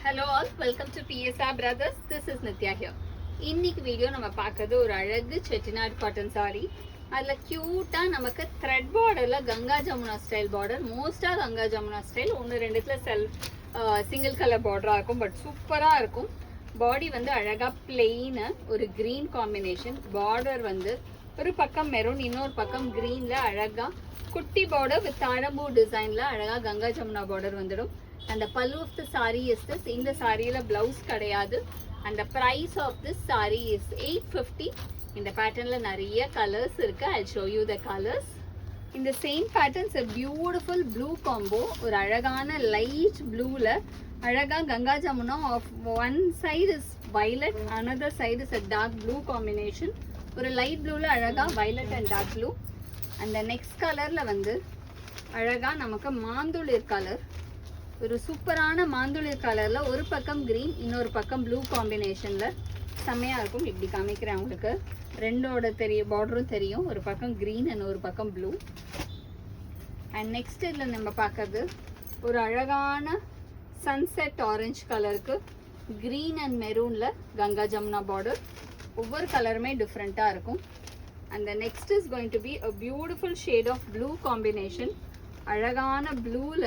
Hello all, welcome to PSR Brothers. This is Nitya here. இன்னைக்கு video நம்ம பார்க்கிறது ஒரு அழகு செட்டிநாடு காட்டன் saree. அதுல கியூட்டா நமக்கு thread borderல கங்கா ஜமுனா ஸ்டைல் border, மோஸ்டா கங்கா ஜமுனா ஸ்டைல், ஒன்னு ரெண்டுத்துல சிங்கிள் கலர் border இருக்கும், பட் சூப்பரா இருக்கும். பாடி வந்து அழகா plain, ஒரு green combination, border வந்து ஒரு பக்கம் மெரூன், இன்னொரு பக்கம் greenல அழகா குட்டி border with தாழம்பூ டிசைன்ல அழகா கங்கா ஜமுனா border வந்துடும். And the pallu of the saree is this. In the saree la blouse kadayadu. And the price of this saree is 850. In the pattern la nariya colors irukku. I'll show you the colors. In the same pattern is a beautiful blue combo. Or alagana light blue la alaga ganga jamuna of one side is violet, another side is a dark blue combination. Or a light blue la alaga violet and dark blue. And the next color la vandu alaga namakku maandulir color. ஒரு சூப்பரான மாந்துளிர் கலர்ல ஒரு பக்கம் green, இன்னொரு பக்கம் blue காம்பினேஷன்ல செம்மையா இருக்கும். இப்படி காமிக்கிறேன் உங்களுக்கு. ரெண்டோட பார்டரும் தெரியும். ஒரு பக்கம் கிரீன் அண்ட் ஒரு பக்கம் ப்ளூ. அண்ட் நெக்ஸ்ட் இதுல நம்ம பார்க்கறது ஒரு அழகான சன்செட் ஆரஞ்சு கலருக்கு கிரீன் அண்ட் மெரூன்ல கங்கா ஜமுனா பார்டர். ஒவ்வொரு கலருமே டிஃப்ரெண்டா இருக்கும். And the next is going to be a beautiful shade of blue combination. அழகான ப்ளூல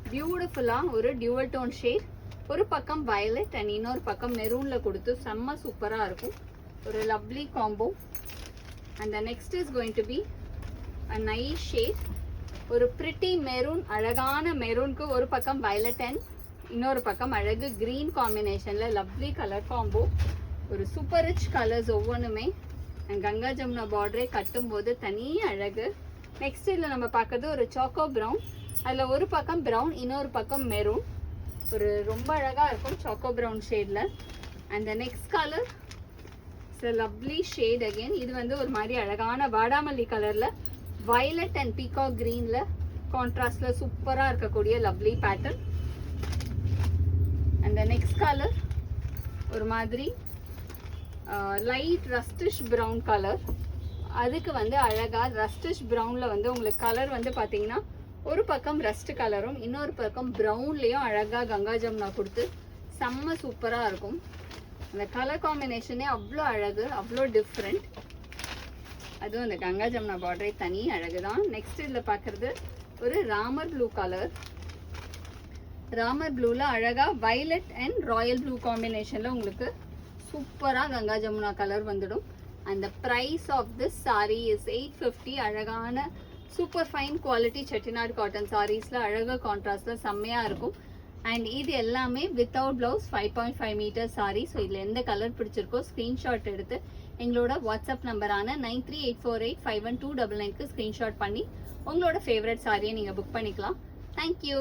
பியூட்டிஃபுல்லா ஒரு டியூவல் டோன் ஷேட், ஒரு பக்கம் வயலட் அண்ட் இன்னொரு பக்கம் மெரூன்ல கொடுத்து செம்ம சூப்பரா இருக்கும். ஒரு lovely combo. And the next is going to be a nice shade, ஒரு பிரிட்டி மெரூன், அழகான மெரூனுக்கு ஒரு பக்கம் வயலட் அண்ட் இன்னொரு பக்கம் அழகு கிரீன் காம்பினேஷன்ல லவ்லி கலர் காம்போ. ஒரு சூப்பர் ரிச் கலர்ஸ் ஒவ்வொன்றுமே. அண்ட் கங்கா ஜமுனா பார்டரே கட்டும் போது தனி அழகு. நெக்ஸ்ட் இதில் நம்ம பார்க்கறது ஒரு சாக்கோ ப்ரௌன். அதில் ஒரு பக்கம் ப்ரௌன், இன்னொரு பக்கம் மெரூன். ஒரு ரொம்ப அழகாக இருக்கும் சாக்கோ ப்ரௌன் ஷேடில். And the next colour it's a lovely shade again. இது வந்து ஒரு மாதிரி அழகான வாடாமல்லி கலரில் வயலட் அண்ட் பீகாக் க்ரீனில் கான்ட்ராஸ்டில் சூப்பராக இருக்கக்கூடிய lovely pattern. And the next colour ஒரு மாதிரி லைட் ரஸ்டிஷ் ப்ரௌன் கலர். அதுக்கு வந்து அழகாக ரஸ்டிஷ் ப்ரௌனில் வந்து உங்களுக்கு கலர் வந்து பார்த்தீங்கன்னா ஒரு பக்கம் ரஸ்ட் கலரும் இன்னொரு பக்கம் ப்ரௌன்லேயும் அழகாக கங்கா ஜமுனா கொடுத்து செம்ம சூப்பராக இருக்கும். அந்த கலர் காம்பினேஷனே அவ்வளோ அழகு, அவ்வளோ டிஃப்ரெண்ட். அதுவும் அந்த கங்கா ஜமுனா பார்டரே தனி அழகு தான். நெக்ஸ்ட் இதில் பார்க்குறது ஒரு ராமர் ப்ளூ கலர். ராமர் ப்ளூவில் அழகாக வயலட் அண்ட் ராயல் ப்ளூ காம்பினேஷனில் உங்களுக்கு சூப்பராக கங்கா ஜமுனா கலர் வந்துடும். அந்த price of this sari is 850. அழகான super fine quality Chettinad cotton சாரீஸில் அழகாக கான்ட்ராஸ்டில் செம்மையாக இருக்கும். அண்ட் இது எல்லாமே without blouse 5.5 metre sari. So இதில் எந்த கலர் பிடிச்சிருக்கோ ஸ்க்ரீன்ஷாட் எடுத்து எங்களோட வாட்ஸ்அப் நம்பரான 9384851299க்கு ஸ்க்ரீன்ஷாட் பண்ணி உங்களோட ஃபேவரட் சாரியை நீங்கள் புக் பண்ணிக்கலாம். தேங்க்யூ.